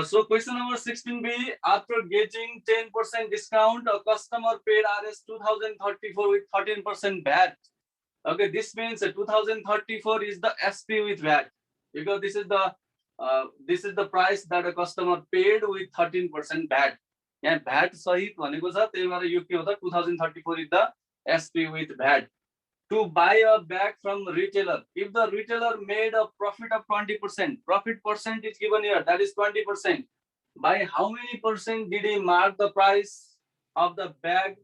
So question number 16b, after getting 10% discount, a customer paid Rs 2034 with 13% VAT. Okay, this means 2034 is the SP with VAT, because this is the price that a customer paid with 13% VAT. And VAT सहित भनेको छ, त्यही भएर यो के हो त 2034 is the SP with VAT. To buy a bag from retailer, if the retailer made a profit of 20%, profit percent is given here, that is 20%. By how many percent did he mark the price of the bag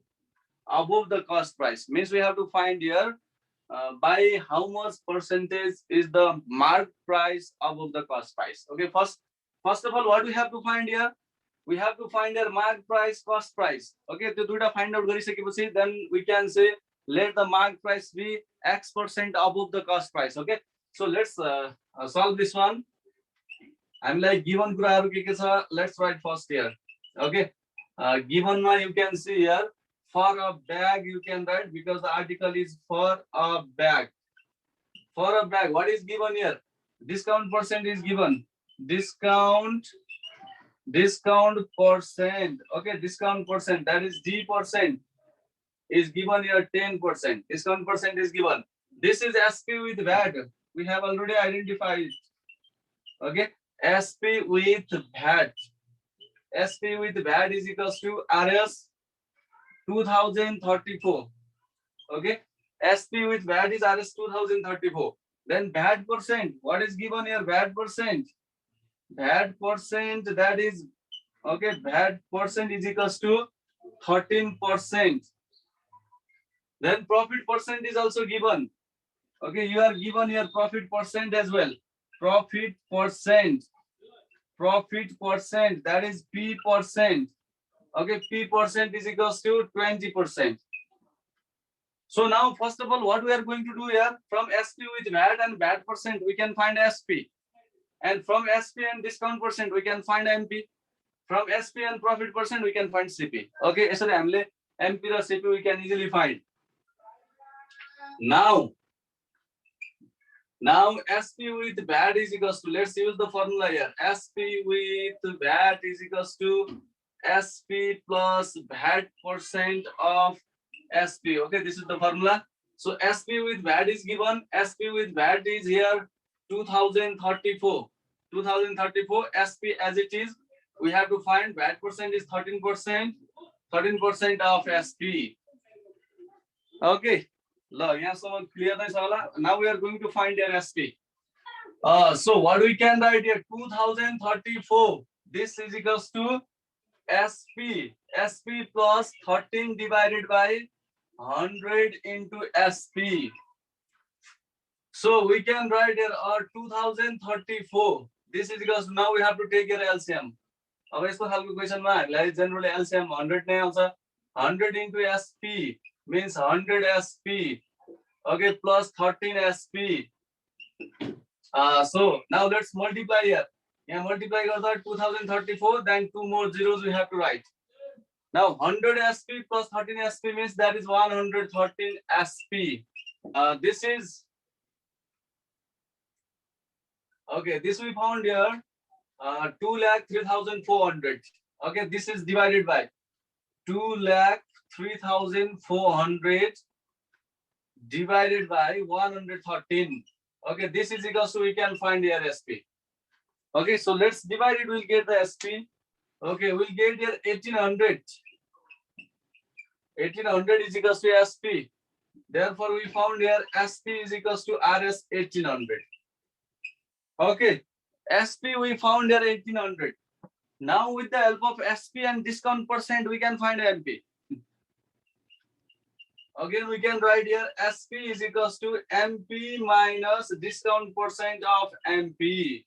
above the cost price? Means we have to find here by how much percentage is the marked price above the cost price. Okay, first of all, what we have to find here? We have to find their marked price, cost price. Okay, to do the find out गरिसकेपछि, then we can say let the marked price be X% above the cost price. Okay, so let's solve this one. I'm like given कुराहरु के छ, let's write first here. Okay, given ma you can see here, for a bag you can write, because the article is for a bag. For a bag, what is given here? Discount percent is given. Discount percent. Okay, discount percent, that is D percent, is given here 10%. Discount percent is given. This is SP with VAT. We have already identified it. Okay, SP with VAT. SP with VAT is equals to RS 2034. Okay, SP with VAT is RS 2034. Then VAT percent, what is given here? VAT percent. VAT percent, that is, okay, VAT percent is equals to 13%. Then profit percent is also given. Okay, you are given here profit percent as well. Profit percent, that is P percent. Okay, P percent is equals to 20%. So now, first of all, what we are going to do here, from SP with VAT and VAT percent, we can find SP. And from SP and discount percent, we can find MP. From SP and profit percent, we can find CP. Okay, so MP or CP we can easily find. Now SP with VAT is equals to, let's use the formula here. SP with VAT is equals to SP plus VAT percent of SP. Okay, this is the formula. So SP with VAT is given. SP with VAT is here 2034. 2034 SP as it is. We have to find VAT percent is 13%. 13% of SP. Okay. Clear. Now we are going to find their SP. So what we can write here? 2034. This is equals to SP. SP plus 13 divided by 100 into SP. So we can write here 2034. This is equals to, now we have to take your LCM. Question generally LCM 100 100 into SP means 100 SP. Okay, plus 13 SP. So now let's multiply here. Yeah, multiply 2034, then 2 more zeros we have to write. Now 100 SP plus 13 SP means that is 113 SP. This is, okay, this we found here 2,03,400. Okay, this is divided by 2,03,400 divided by 113. Okay, this is equals to, we can find here SP. Okay, so let's divide it, we'll get the SP. Okay, we'll get here 1800. 1800 is equals to SP. Therefore, we found here SP is equals to RS 1800. Okay, SP we found here 1800. Now with the help of SP and discount percent, we can find MP. Again, we can write here SP is equals to MP minus discount percent of MP.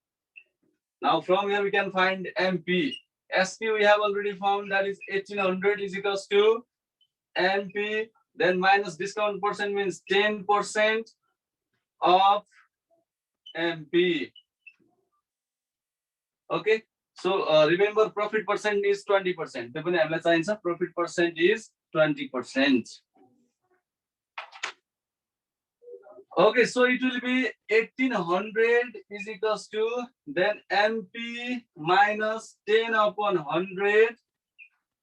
Now from here we can find MP. SP we have already found, that is 1800 is equals to MP, then minus discount percent means 10% of MP. Okay, so remember profit percent is 20%. Profit percent is 20%. Okay, so it will be 1800 is equals to then MP minus 10 upon 100,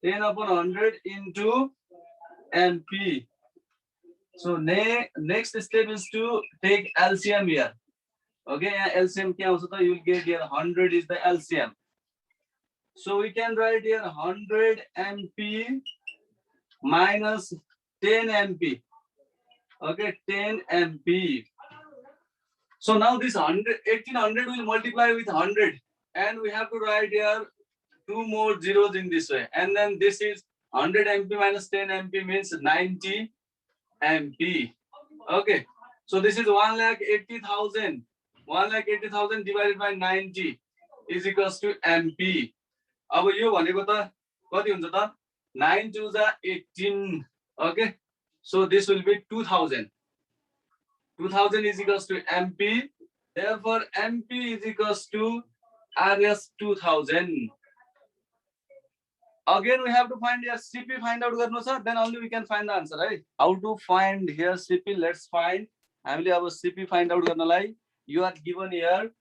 10 upon 100 into MP. So next step is to take LCM here. Okay, LCM क्या होता है? You will get here 100 is the LCM. So we can write here 100 MP minus 10 MP. Okay, 10 MP. So now this 1800 will multiply with 100, and we have to write here two more zeros in this way, and then this is 100 MP minus 10 MP means 90 MP. Okay, so this is 1,80,000. 1,80,000 divided by 90 is equals to MP. अब यो भनेको त कति हुन्छ त 9 to the 18. Okay, so this will be 2000. 2000 is equals to MP. Therefore, MP is equals to RS 2000. Again, we have to find here CP, find out garnu sir, then only we can find the answer, right? How to find here CP? Let's find. हामीले अब CP find out गर्नलाई you are given here.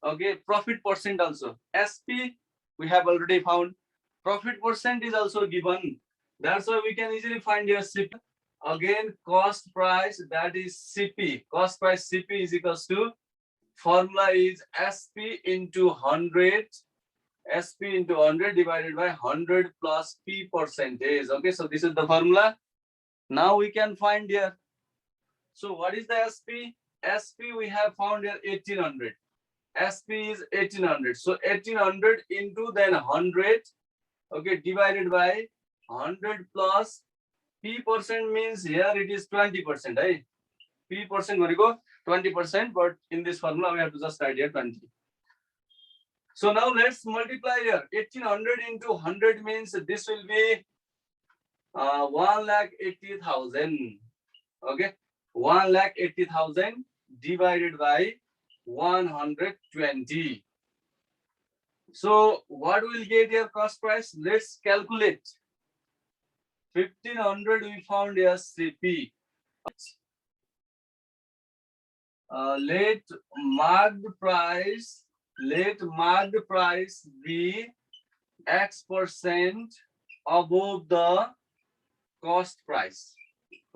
Okay, profit percent also. SP we have already found. Profit percent is also given. That's why we can easily find here CP. Again, cost price, that is CP. Cost price CP is equals to, formula is SP into 100. SP into 100 divided by 100 plus P percentage. Okay, so this is the formula. Now we can find here. So what is the SP? SP we have found here 1800. SP is 1800. So 1800 into then 100. Okay, divided by 100 plus P percent means here it is 20%. Right? P percent 20%, but in this formula we have to just write here 20. So now let's multiply here. 1800 into 100 means this will be 1,80,000. Okay, 1,80,000 divided by 120. So what will get here cost price? Let's calculate. 1500 we found here CP. Let marked price be X% above the cost price.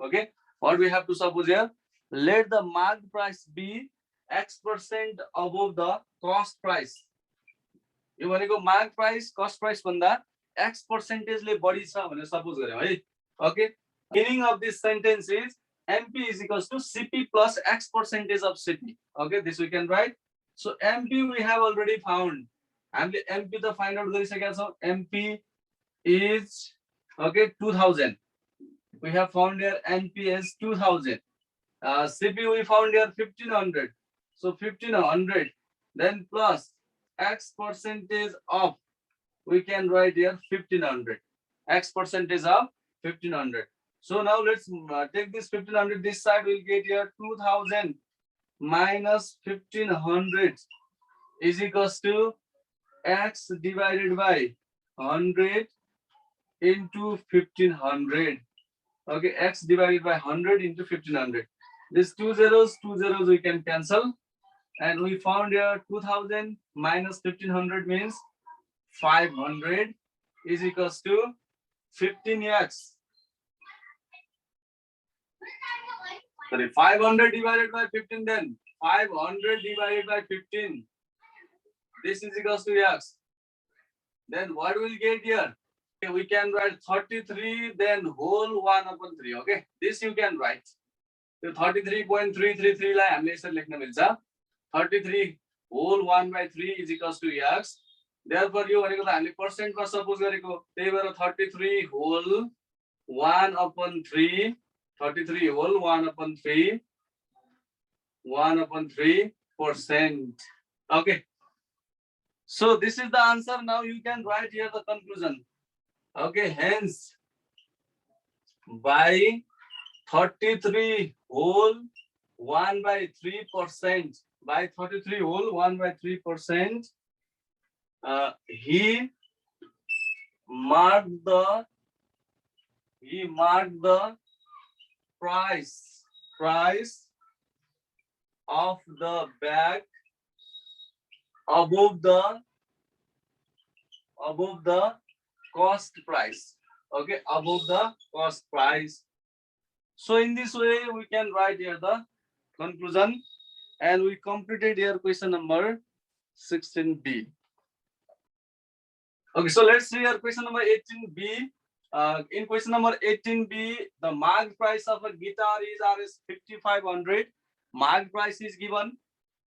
Okay, what we have to suppose here? Let the marked price be X% above the cost price. यो भनेको marked price cost price भन्दा X percentage ले बढी छ भनेर suppose गर्यौ है. Okay, meaning of this sentence is MP is equals to CP plus X percentage of CP. Okay, this we can write. So MP we have already found. हामीले MP त find out गरिसकेका छौं. MP is okay 2000. We have found here MP is 2000. CP we found here 1500. So 1500 then plus X percentage of, we can write here 1500. X percentage of 1500. So now let's take this 1500 this side, we'll get here 2000 minus 1500 is equals to X divided by 100 into 1500. Okay, X divided by 100 into 1500. This two zeros we can cancel, and we found here 2000 minus 1500 means 500 is equals to 15x. Sorry, 500 divided by 15, then 500 divided by 15. This is equals to x. Then what will get here? Okay, we can write 33 then whole 1 upon 3. Okay, this you can write. So 33.333 लाई हामीले यसरी लेख्न मिल्छ. 33 whole 1 by 3 is equals to x. Therefore यो भनेको त हामीले percent मा suppose गरेको, त्यही भएर 33 whole 1 upon 3, 33 whole 1 upon 3, 1 upon 3%. Okay, so this is the answer. Now you can write here the conclusion. Okay, hence by 33 whole 1 by 3%, by 33 whole 1 by 3%, he marked the price of the bag above the cost price. Okay, above the cost price. So in this way, we can write here the conclusion, and we completed here question number 16B. Okay, so let's see here question number 18B. In question number 18B, the marked price of a guitar is Rs 5,500. Marked price is given.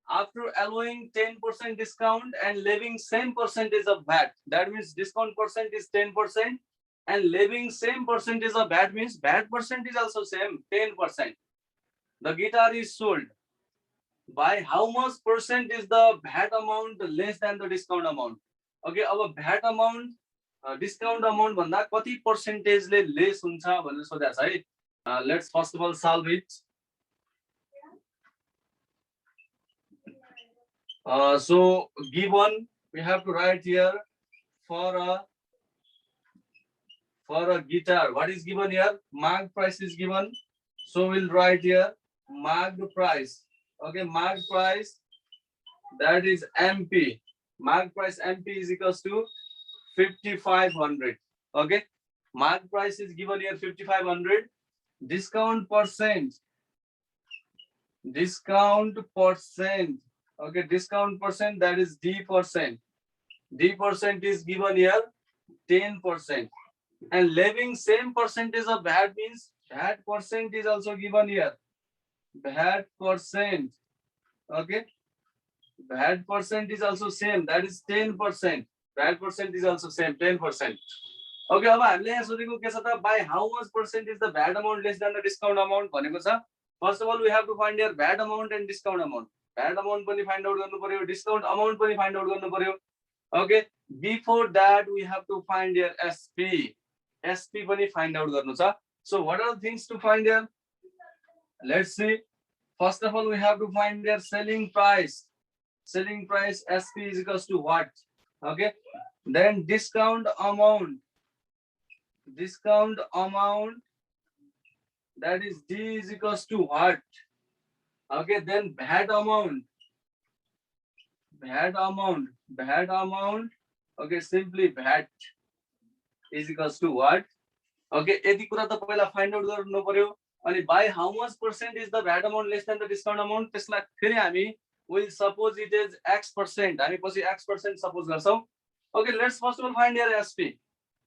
After allowing 10% discount and leaving same percentage of VAT, that means discount percent is 10%, and leaving same percentage of VAT means VAT percent is also same 10%. The guitar is sold. By how much percent is the VAT amount less than the discount amount? Okay, our VAT amount discount amount भन्दा कति percentage ले less हुन्छ भनेर सोधेको छ है. Let's first of all solve it. So given, we have to write here for a guitar. What is given here? Marked price is given. So we'll write here marked price. Okay, marked price, that is MP. Marked price MP is equals to 5,500. Okay, marked price is given here 5,500. Discount percent. Okay, discount percent, that is D percent. D percent is given here 10%. And leaving same percentage of VAT means VAT percent is also given here. VAT percent. Okay. VAT percent is also same. That is 10%. VAT percent is also same 10%. Okay. अब हामीले यहाँ सोधेको के छ त, by how much percent is the VAT amount less than the discount amount भनेको छ. First of all, we have to find your VAT amount and discount amount. VAT amount पनि find out गर्नु पर्यो, discount amount पनि find out गर्नु पर्यो. Okay. Before that, we have to find your SP. SP पनि find out गर्नु छ. So what are the things to find here? Let's see. First of all, we have to find their selling price. Selling price SP is equals to what? Okay. Then discount amount. Discount amount, that is D is equals to what? Okay. Then VAT amount. VAT amount. VAT amount. Okay. Simply VAT is equals to what? Okay. यति कुरा त पहिला find out गर्नु पर्यो. अनि by how much percent is the VAT amount less than the discount amount? त्यसलाई फेरि हामी will suppose it is X%. हामी पछि X% suppose गर्छौं. Okay, let's first of all find here SP.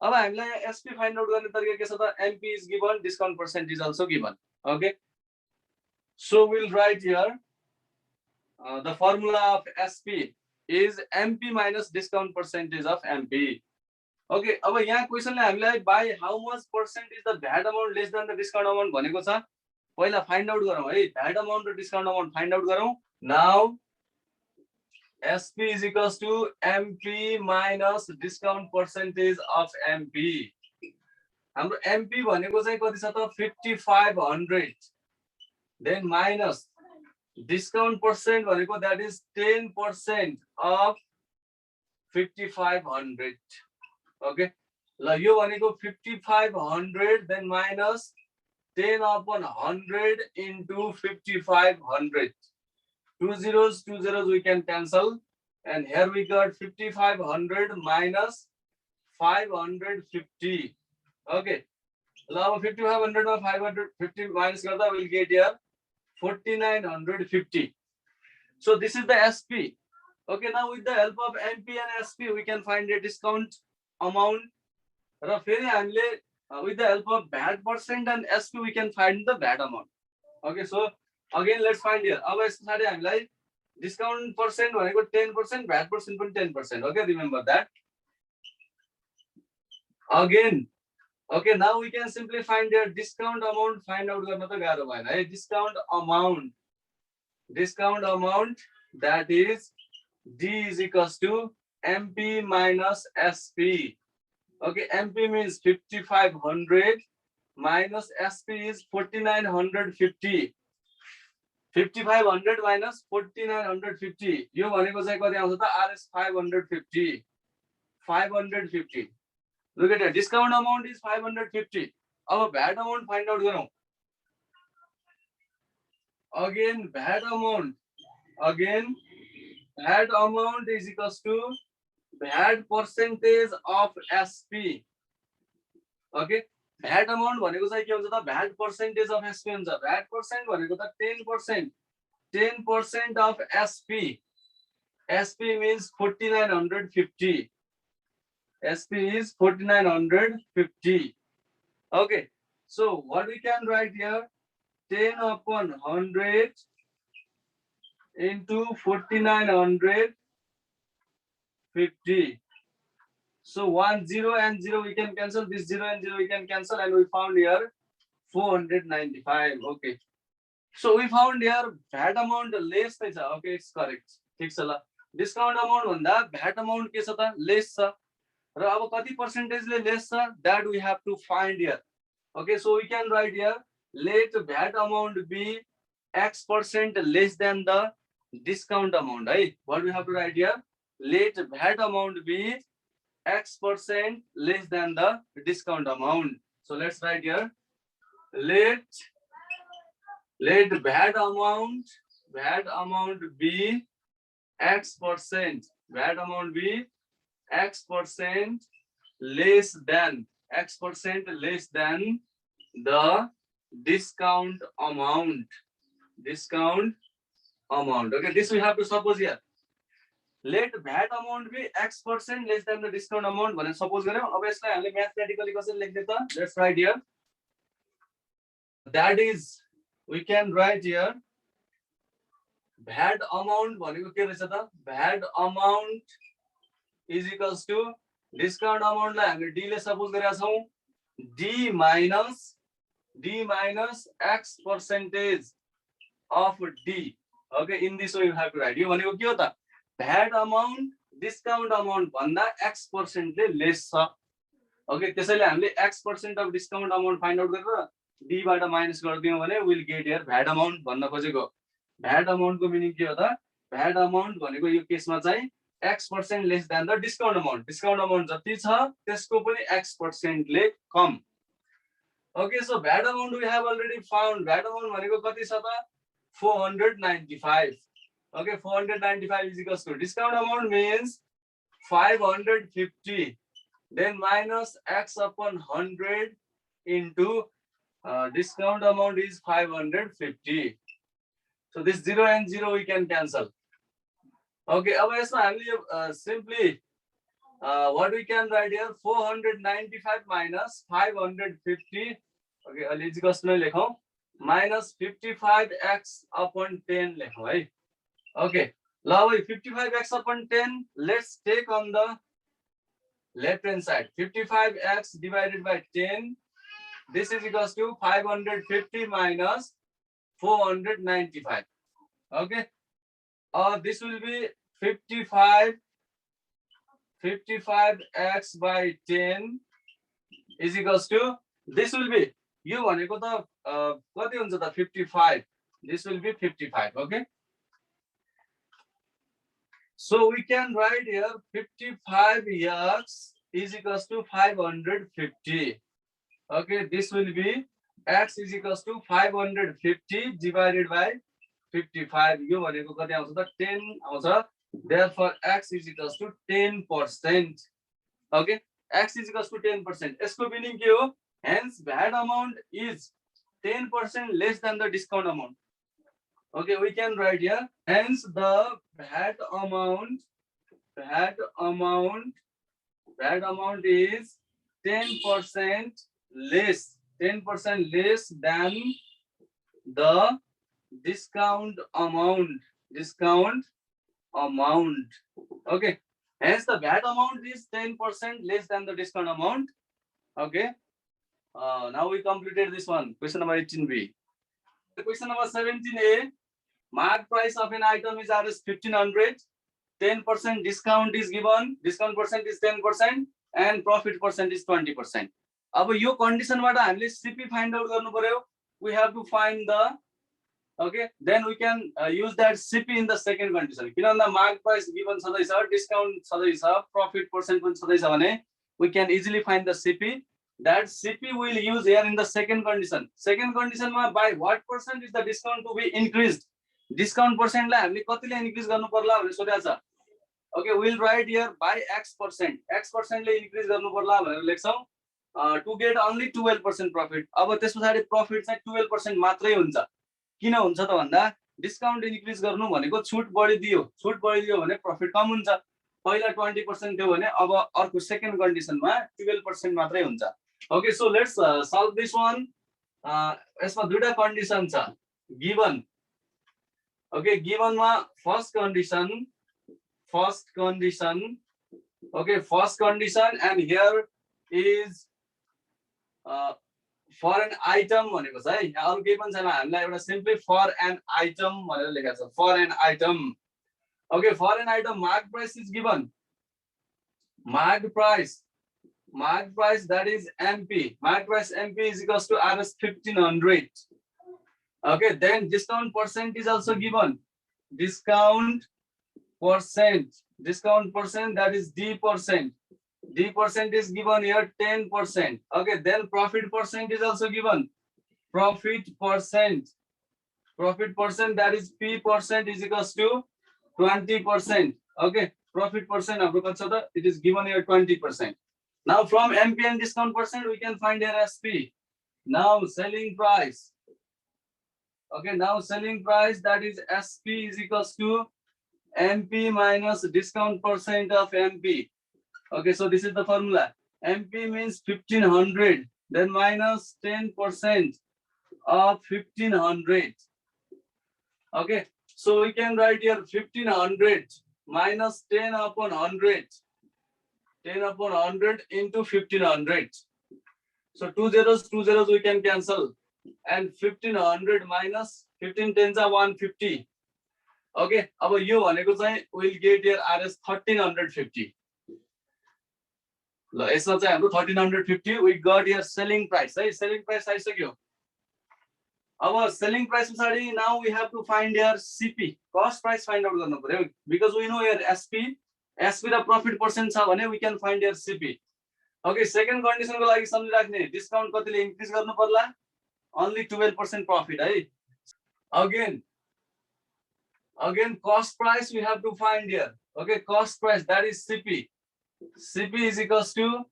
अब हामीलाई SP find out गर्ने तरिका के छ त? MP is given, discount percent is also given. Okay, so we'll write here the formula of SP is MP minus discount percentage of MP. Okay, अब यहाँ क्वेशनले हामीलाई by how much percent is the VAT amount less than the discount amount भनेको छ. पहिला find out गरौँ है, VAT amount र discount amount find out गरौँ. Now SP is equals to MP minus discount percentage of MP. हाम्रो MP भनेको चाहिँ कति छ त? 5,500. Then minus discount percent भनेको that is 10% of 5,500. Okay, ल यो भनेको 5,500, then minus 10 upon 100 into 5,500. Two zeros we can cancel, and here we got 5,500 minus 550. Okay, now 5,500 or 550 minus karda will get here 4,950. So this is the SP. Okay, now with the help of MP and SP we can find a discount amount. र फेरि हामीले with the help of VAT percent and SP we can find the VAT amount. Okay, so again let's find here. अब यसको साथै हामीलाई discount percent भनेको 10%, VAT percent पनि 10%. Okay, remember that. Again, okay, now we can simply find their discount amount. Find out गर्न त गाह्रो भएन है. Discount amount, that is D is equals to MP minus SP. Okay, MP means 5,500 minus SP is 4,950. 5,500 minus 4,950. यो भनेको चाहिँ कति आउँछ त? RS 550. 550. Look at it. Discount amount is 550. अब VAT amount find out गरौँ. again VAT amount, again VAT amount is equals to VAT percentage of SP. Okay, VAT amount भनेको चाहिँ के हुन्छ त VAT percentage of SP हुन्छ. VAT percent भनेको त 10%. 10% of SP. SP means 4950. SP is 4950. Okay, so what we can write here, 10 upon 100 into 4950. So 1 0 and 0 we can cancel, this 0 and 0 we can cancel, and we found here 495. Okay, so we found here VAT amount less. Okay, it's correct. Discount amount भन्दा VAT amount के छ त less छ र अब कति percentage ले less छ that we have to find here. Okay, so we can write here, let VAT amount be X% less than the discount amount. Right? What we have to write here, let VAT amount be X% less than the discount amount. So let's write here, let VAT amount be X%, VAT amount be X% less than the discount amount. Okay, this we have to suppose here. Let VAT amount be X% less than the discount amount. When suppose गर्यौं अब यसलाई हामीले mathematically कसरी लेख्ने त, let's write here. That is, we can write here, VAT amount भनेको के रहेछ त, VAT amount is equals to discount amount लाई हामीले D ले suppose गरेका छौं, D minus X percentage of D. Okay, in this way you have to write. यो भनेको के हो त, VAT amount discount amount भन्दा X% ले less छ. Okay, त्यसैले हामीले X% of discount amount find out गरेर D बाट माइनस गर्दियौ भने we'll get here VAT amount भन्न खोजेको. VAT amount को मिनिङ के हो त, VAT amount भनेको यो केसमा चाहिँ X% less than the discount amount. Discount amount जति छ त्यसको पनि X% ले कम. Okay, so VAT amount we have already found. VAT amount भनेको कति छ त, 495. Okay, 495 is equals to discount amount means 550, then minus X upon 100 into discount amount is 550. So this 0 and 0 we can cancel. Okay, अब यसमा हामीले simply what we can write here, 495 minus 550. Okay, अलि easy कस्तो लेखौं, minus 55x upon 10 लेखौं है. Okay, now 55x upon 10, let's take on the left hand side. 55x divided by 10, this is equals to 550 minus 495. Okay, this will be 55x by 10 is equals to, this will be, यो भनेको त कति हुन्छ त 55, this will be 55. Okay, so we can write here 55x is equals to 550. Okay, this will be x is equals to 550 divided by 55. यो भनेको कति आउँछ त 10 आउँछ. Therefore x is equals to 10%. Okay, x is equals to 10%. यसको meaning के हो, hence VAT amount is 10% less than the discount amount. Okay, we can write here, hence the VAT amount is 10% less than the discount amount. Okay, hence the VAT amount is 10% less than the discount amount. Okay, now we completed this one. Question number 18b. Question number 17a. Mark price of an item is Rs 1500. 10% discount is given. Discount percent is 10% and profit percent is 20%. अब यो कन्डिसनबाट हामीले CP find out गर्नु पर्यो. We have to find the, okay, then we can use that CP in the second condition. किनभने mark price given छदैछ, discount छदैछ, profit percent पनि छदैछ भने we can easily find the CP. that CP will use here in the second condition. Second condition ma by what percent is the discount to be increased? Discount percent लाई हामीले कतिले increase गर्नु पर्ला भनेर सोधेको छ. Okay, we'll write here by X%. X% ले increase गर्नु पर्ला भनेर लेख्छौं. To get only 12% profit. अब त्यस पछाडी profit चाहिँ 12% मात्रै हुन्छ. किन हुन्छ त भन्दा डिस्काउन्ट इन्क्रिज गर्नु भनेको छुट बढिदियो. छुट बढिदियो भने प्रॉफिट कम हुन्छ. पहिला 20% थियो भने अब अर्को सेकेन्ड कन्डिसनमा 12% मात्रै हुन्छ. Okay, so let's solve this one. यसमा दुईटा कन्डिसन छ. Given. Okay, given मा first condition. Okay, first condition, and here is for an item भनेको छ है. यहाँ अरु केही पनि छैन, हामीलाई एउटा simply for an item भनेर लेखेको छ. For an item. Okay, for an item marked price is given. Marked price that is MP. Marked price MP is equals to RS 1500. Okay, then discount percent is also given. Discount percent that is D%. D% is given here 10%. Okay, then profit percent is also given. Profit percent that is P% is equals to 20%. Okay, profit percent it is given here 20%. Now from MP and discount percent we can find here SP. Now selling price. Okay, now selling price that is SP is equals to MP minus discount percent of MP. Okay, so this is the formula. MP means 1500, then minus 10% of 1500. Okay, so we can write here 1500 minus 10 upon 100. 10 upon 100 into 1500. So two zeros we can cancel. And 1500 minus 15 tens are 150. Okay, अब यो भनेको चाहिँ we'll get here RS 1350. ल यसमा चाहिँ हाम्रो 1350 we got here selling price है. Selling price आइसक्यो. अब selling price पछाडी now we have to find here CP, cost price find out गर्नु पर्यो, because we know here SP raw profit percent छ भने we can find here CP. Okay, second condition को लागि सम्झिराख्ने discount कतिले increase गर्नु पर्ला, only 12% profit है. Again cost price we have to find here. Okay, cost price that is CP. CP is equals to,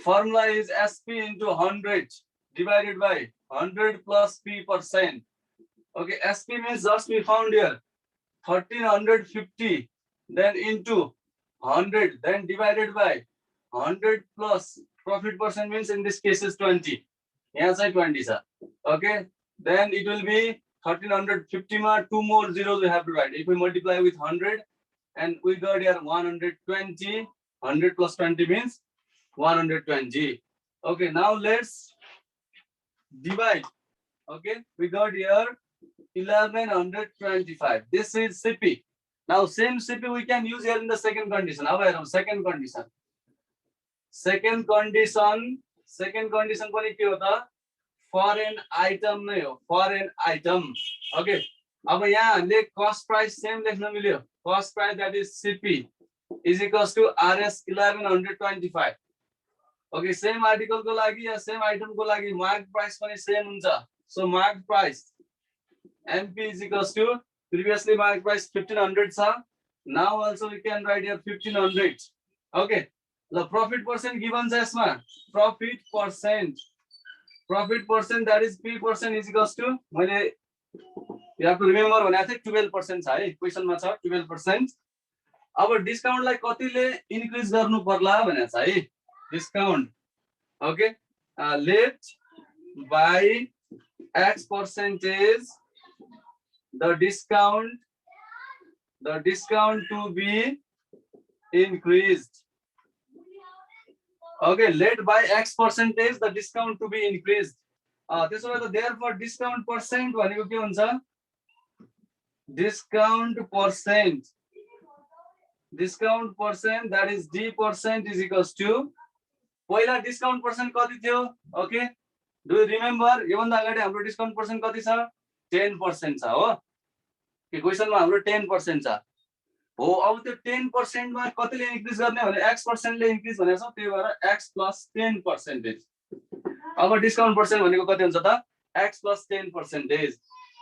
formula is SP into 100 divided by 100 plus P%. Okay, SP means just we found here 1350, then into 100, then divided by 100 plus profit percent means in this case is 20. Here side 20 sir. Okay, then it will be 1350 ma 2 more zeros we have to write. If we multiply with 100 and we got here 120, 100 plus 20 means 120. Okay, now let's divide. Okay, we got here 1125. This is CP. Now same CP we can use here in the second condition. Second condition पनि के हो त, for an item नै हो, for an item. Okay, अब यहाँ हामीले cost price same लेख्न मिल्यो. Cost price that is CP is equals to RS 1125. Okay, same article को लागि या same item को लागि marked price पनि same हुन्छ. So marked price MP is equals to, previously marked price 1500 छ. Now also we can write here 1500. Okay, the profit percent given छ यसमा. Profit percent that is P% is equals to, मैले you have to remember भनेको थिएँ 12% छ है, question मा छ 12%. अब डिस्काउन्ट लाई कतिले इन्क्रिज गर्नु पर्ला भनेको छ है, discount. Okay, let by X percentage the discount to be increased. Okay, let by X percentage the discount to be increased. त्यसो भए त therefore discount percent भनेको के हुन्छ, discount percent that is D% is equals to, पहिला discount percent कति थियो. Okay, do you remember यो भन्दा अगाडि हाम्रो discount percent कति छ, 10% छ हो. के क्वेशनमा हाम्रो 10% छ हो. अब त्यो 10% मा कतिले इन्क्रिज गर्ने भने X% ले इन्क्रिज भनेको छ, त्यही भएर X plus 10%. अब discount percent भनेको कति हुन्छ त x plus 10%.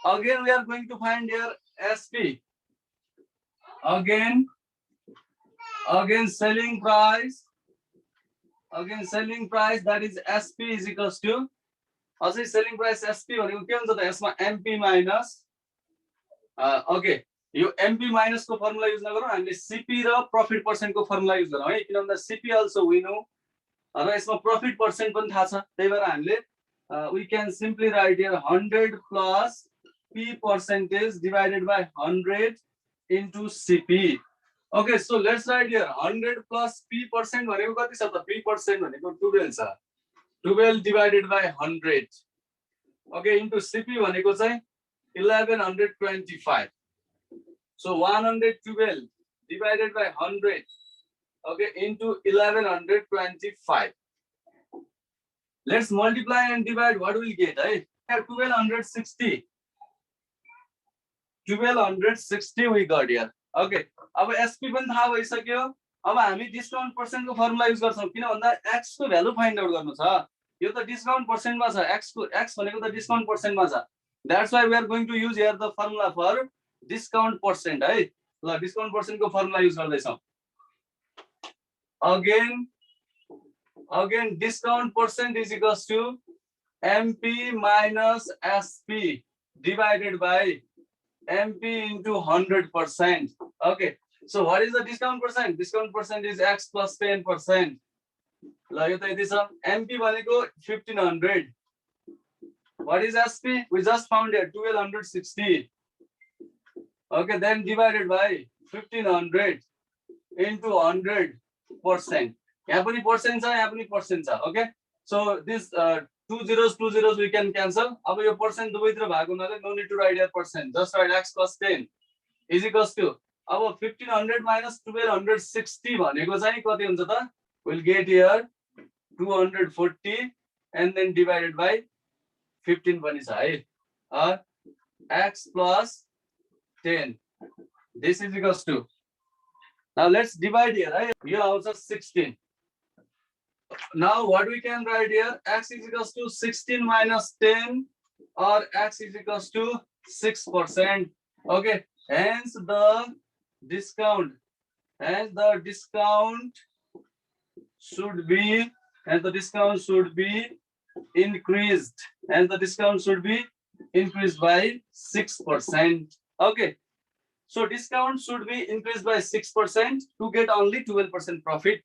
Again we are going to find here SP. Again selling price. Again selling price, that is SP is equals to also selling price SP भनेको के हुन्छ त यसमा MP minus okay यो MP minus को formula use नगरौँ हामीले CP र profit percent को formula use गरौँ है किनभने CP also we know र यसमा प्रॉफिट पर्सेन्ट पनि थाहा छ त्यही भएर हामीले we can simply write here 100 plus P percentage divided by 100 into CP. Okay, so let's write here 100 plus P percent भनेको कति छ त P percent भनेको 12 छ 12 divided by 100. Okay, into CP भनेको चाहिँ 1125. So 112 divided by 100. Okay, into 1125. Let's multiply and divide. What will get? Right? 1260. 1260 we got here. Okay. अब SP पनि थाहा भइसक्यो अब हामी डिस्काउन्ट पर्सेन्ट को फर्मुला युज गर्छौं किन भन्दा x को भ्यालु फाइन्ड आउट गर्नु छ यो त डिस्काउन्ट पर्सेन्ट मा छ x भनेको त डिस्काउन्ट पर्सेन्ट मा छ that's why we are going to use here the formula for discount percent है ल डिस्काउन्ट पर्सेन्ट को फर्मुला युज गर्दै छौं again discount percent is equals to MP minus SP divided by MP into 100%. Okay, so what is the discount percent? Discount percent is x plus 10%. ल यो त यति छ MP भनेको 1500. What is SP? We just found it 1260. Okay, then divided by 1500 into 100%. यहाँ पनि percent छ यहाँ पनि percent छ okay, so this two zeros we can cancel. अब यो पर्सेन्ट दुवैतिर भाग हुनाले no need to write here percent, just write x plus 10 is equals to अब 1500 minus 1260 भनेको चाहिँ कति हुन्छ त we'll get here 240 and then divided by 15 पनि छ है x plus 10 this is equals to now let's divide here right here also 16. Now what we can write here x is equals to 16 minus 10 or x is equals to 6%. Okay, hence the discount should be increased and the discount should be increased by 6%. Okay, so discount should be increased by 6% to get only 12% profit.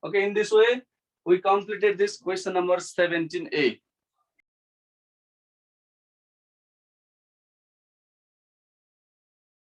Okay, in this way we completed this question number 17A.